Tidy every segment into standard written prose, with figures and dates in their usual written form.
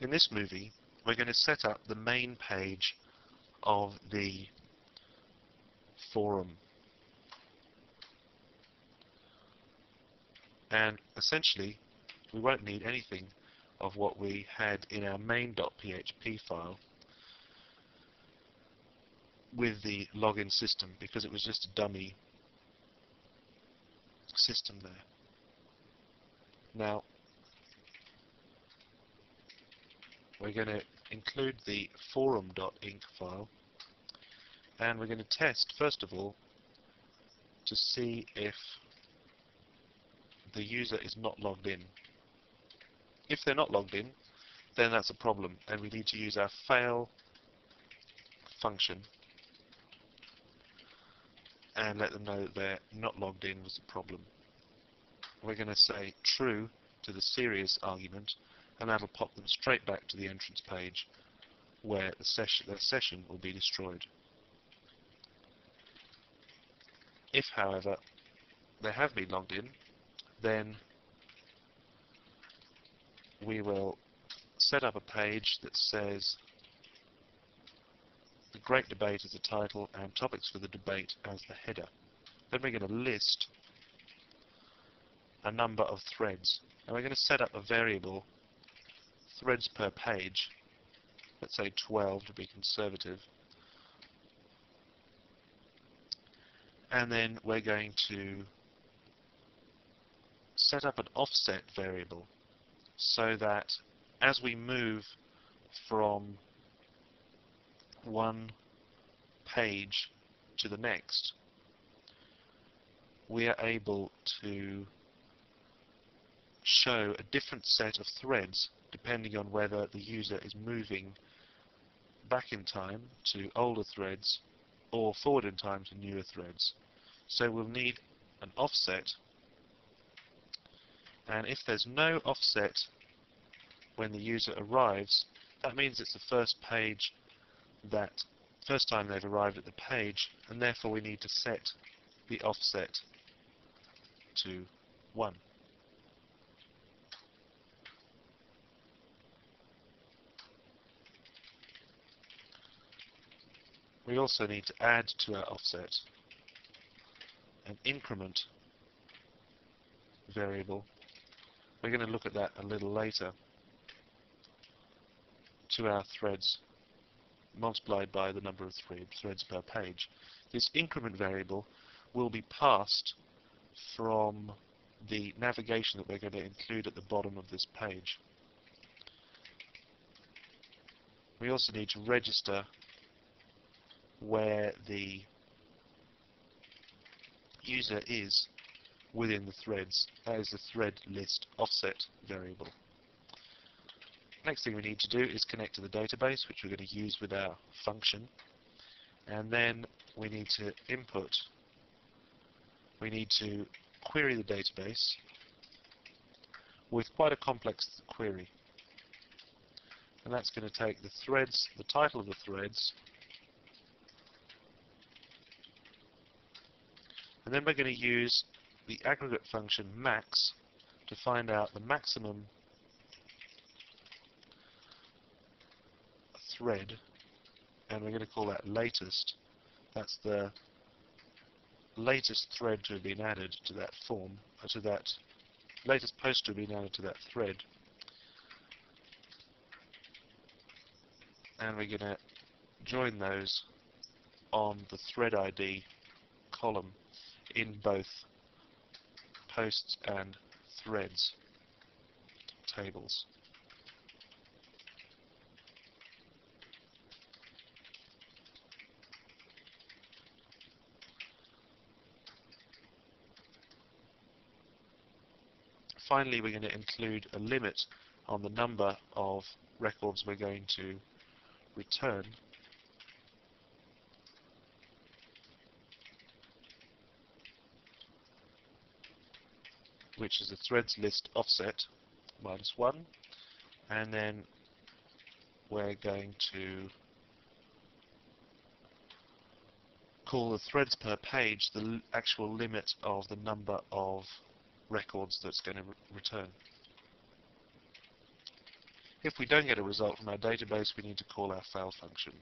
In this movie, we're going to set up the main page of the forum. And essentially, we won't need anything of what we had in our main.php file with the login system, because it was just a dummy system there. Now, we're going to include the forum.inc file, and we're going to test, first of all, to see if the user is not logged in. If they're not logged in, then that's a problem, and we need to use our fail function and let them know that they're not logged in was the problem. We're going to say true to the serious argument, and that'll pop them straight back to the entrance page where their session will be destroyed. If, however, they have been logged in, then we will set up a page that says the Great Debate as the title and topics for the debate as the header. Then we're going to list a number of threads, and we're going to set up a variable threads per page, let's say 12 to be conservative, and then we're going to set up an offset variable so that as we move from one page to the next, we are able to show a different set of threads depending on whether the user is moving back in time to older threads or forward in time to newer threads. So we'll need an offset, and if there's no offset when the user arrives, that means it's the first time they've arrived at the page, and therefore we need to set the offset to 1. We also need to add to our offset an increment variable. We're going to look at that a little later, to our threads multiplied by the number of threads per page. This increment variable will be passed from the navigation that we're going to include at the bottom of this page. We also need to register where the user is within the threads. That is the thread list offset variable. Next thing we need to do is connect to the database, which we're going to use with our function, and then we need to query the database with quite a complex query, and that's going to take the threads, the title of the threads, and then we're going to use the aggregate function max to find out the maximum thread, and we're going to call that latest. That's the latest thread to have been added to that form, or to that latest post to have been added to that thread. And we're going to join those on the thread ID column in both posts and threads tables. Finally, we're going to include a limit on the number of records we're going to return, which is the threads list offset -1, and then we're going to call the threads per page the actual limit of the number of records that's going to return. If we don't get a result from our database, we need to call our fail function.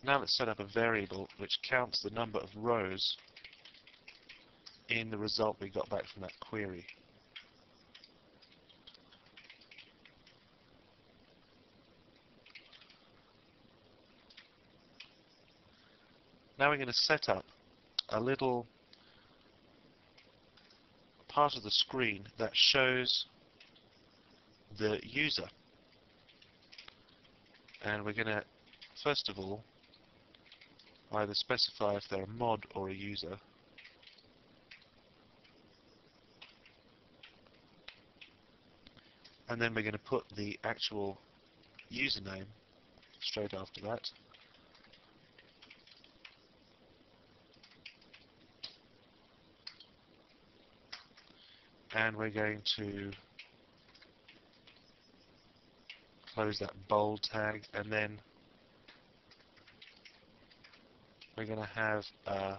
Now let's set up a variable which counts the number of rows in the result we got back from that query. Now we're going to set up a little part of the screen that shows the user. And we're going to, first of all, either specify if they're a mod or a user. And then we're going to put the actual username straight after that. And we're going to close that bold tag, and then we're going to have a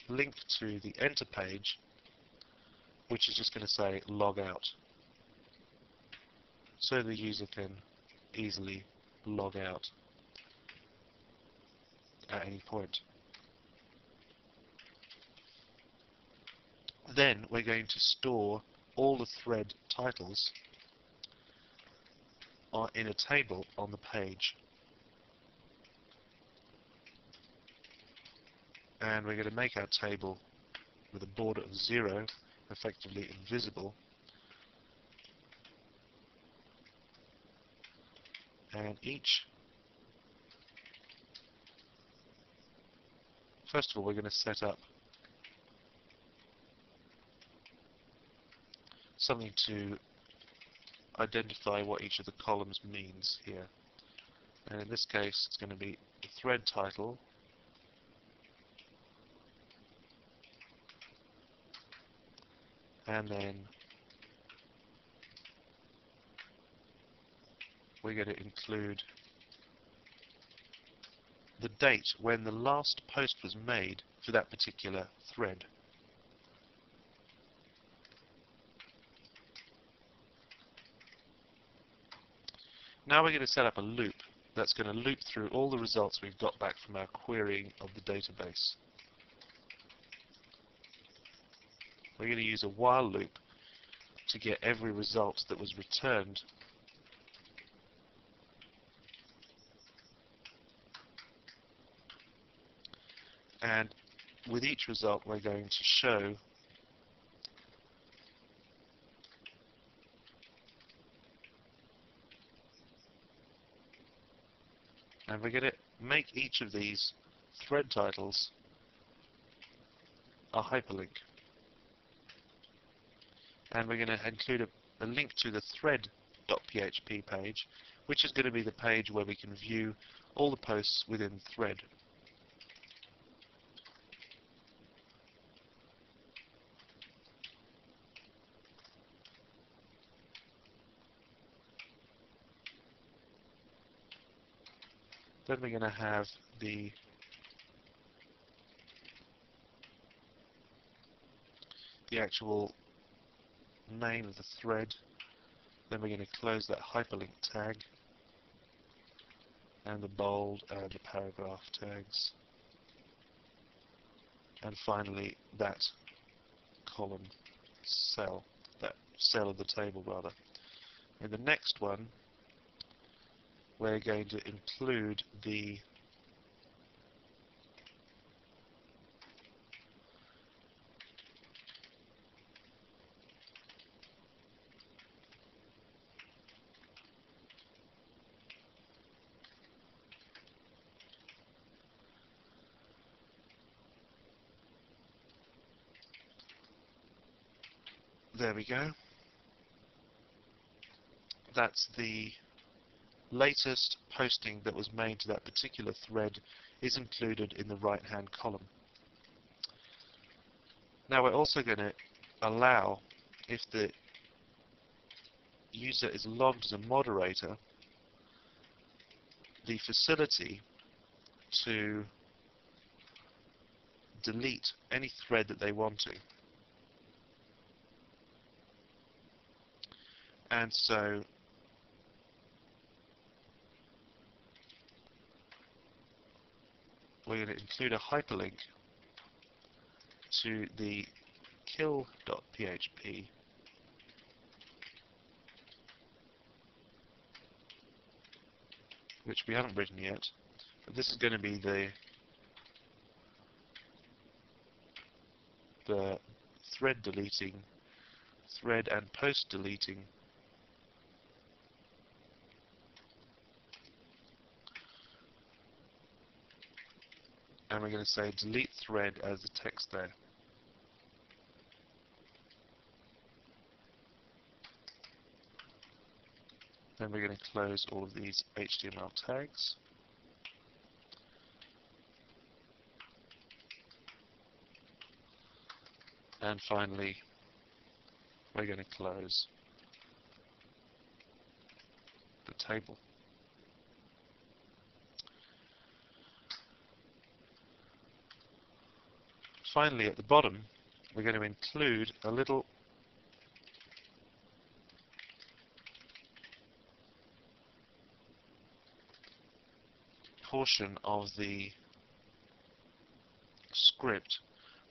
link to the enter page, which is just going to say log out, so the user can easily log out at any point. Then we're going to store all the thread titles in a table on the page. And we're going to make our table with a border of 0, effectively invisible. And first of all, we're going to set up something to identify what each of the columns means here. And in this case, it's going to be the thread title, and then we're going to include the date when the last post was made for that particular thread. Now we're going to set up a loop that's going to loop through all the results we've got back from our querying of the database. We're going to use a while loop to get every result that was returned. And with each result, we're going to show and we're going to make each of these thread titles a hyperlink. And we're going to include a link to the thread.php page, which is going to be the page where we can view all the posts within the thread. Then we're going to have the actual name of the thread. Then we're going to close that hyperlink tag and the bold and the paragraph tags. And finally that column cell, that cell of the table rather. In the next one, we're going to include the there we go. That's the latest posting that was made to that particular thread is included in the right-hand column. Now we're also going to allow, if the user is logged as a moderator, the facility to delete any thread that they want to. And so we're going to include a hyperlink to the kill.php which we haven't written yet, but this is going to be the thread deleting, thread and post deleting and we're going to say delete thread as the text there. Then we're going to close all of these HTML tags. And finally, we're going to close the table. Finally, at the bottom, we're going to include a little portion of the script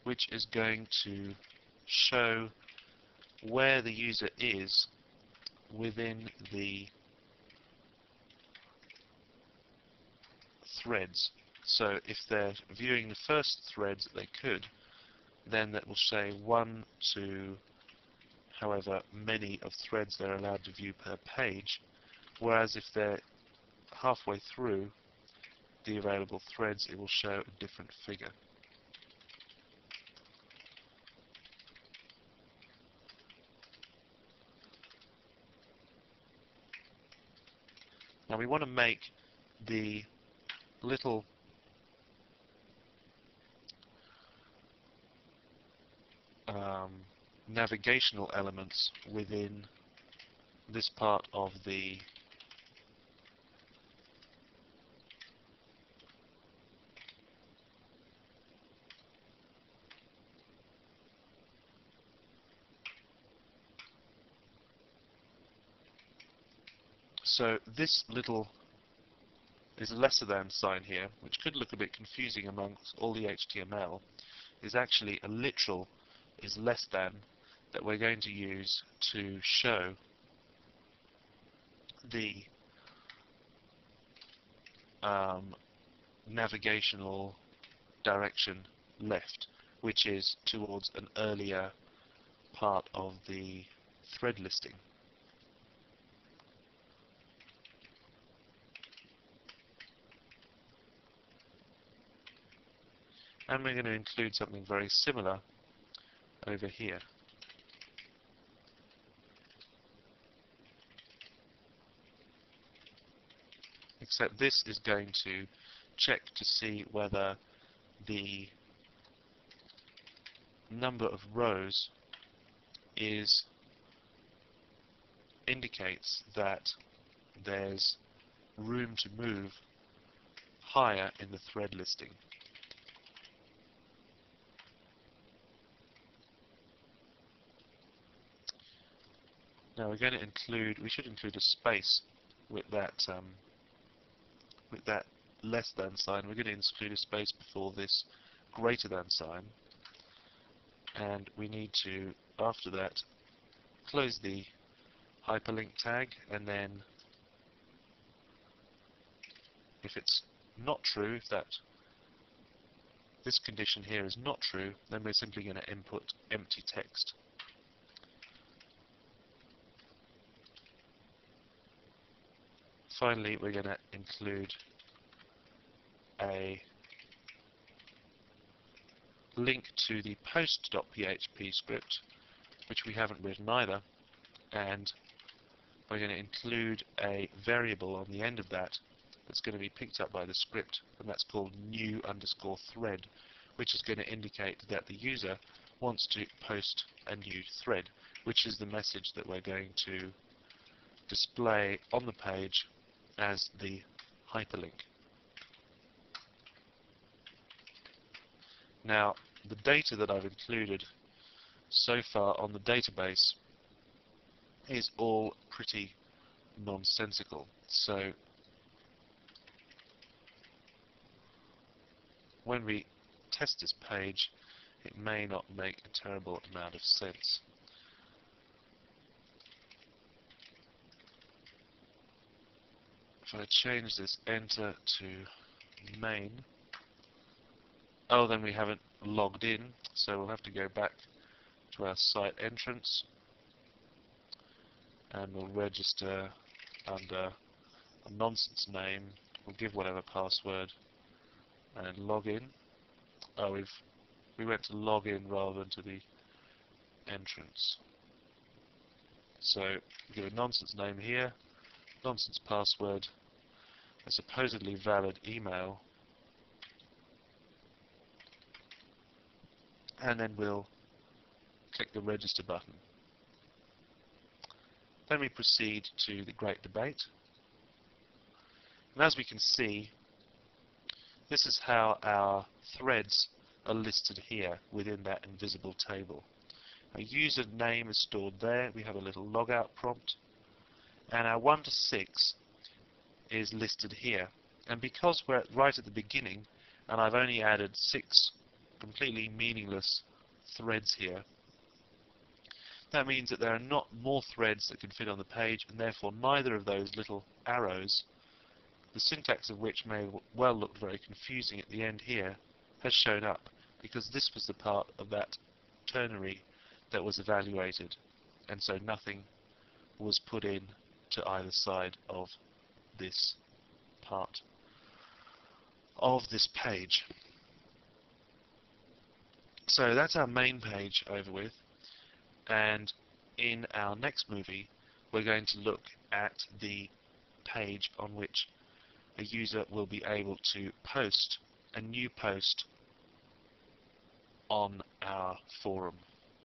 which is going to show where the user is within the threads. So if they're viewing the first threads that they could, then that will say 1 to however many of threads they're allowed to view per page, whereas if they're halfway through the available threads, it will show a different figure. Now we want to make the little navigational elements within this part of the so this little is a lesser than sign here, which could look a bit confusing amongst all the HTML, is actually a literal is less than that we're going to use to show the navigational direction left, which is towards an earlier part of the thread listing. And we're going to include something very similar over here. Except this is going to check to see whether the number of rows indicates that there's room to move higher in the thread listing. Now we're going to include, we should include a space with that less than sign. We're going to include a space before this greater than sign, and we need to, after that, close the hyperlink tag, and then if it's not true, if this condition here is not true, then we're simply going to input empty text. Finally, we're going to include a link to the post.php script, which we haven't written either, and we're going to include a variable on the end of that that's going to be picked up by the script, and that's called new_thread, which is going to indicate that the user wants to post a new thread, which is the message that we're going to display on the page as the hyperlink. Now, the data that I've included so far on the database is all pretty nonsensical. So when we test this page, it may not make a terrible amount of sense. If I change this enter to main, oh, then we haven't logged in, so we'll have to go back to our site entrance and we'll register under a nonsense name. We'll give whatever password and log in. Oh, we went to log in rather than to the entrance. So give a nonsense name here, nonsense password, a supposedly valid email, and then we'll click the register button. Then we proceed to the great debate. And as we can see, this is how our threads are listed here within that invisible table. Our user name is stored there. We have a little logout prompt. And our 1 to 6 is listed here. And because we're right at the beginning, and I've only added 6 completely meaningless threads here, that means that there are not more threads that can fit on the page, and therefore neither of those little arrows, the syntax of which may well look very confusing at the end here, has shown up, because this was the part of that ternary that was evaluated, and so nothing was put in to either side of this part of this page. So that's our main page over with, and in our next movie we're going to look at the page on which a user will be able to post a new post on our forum.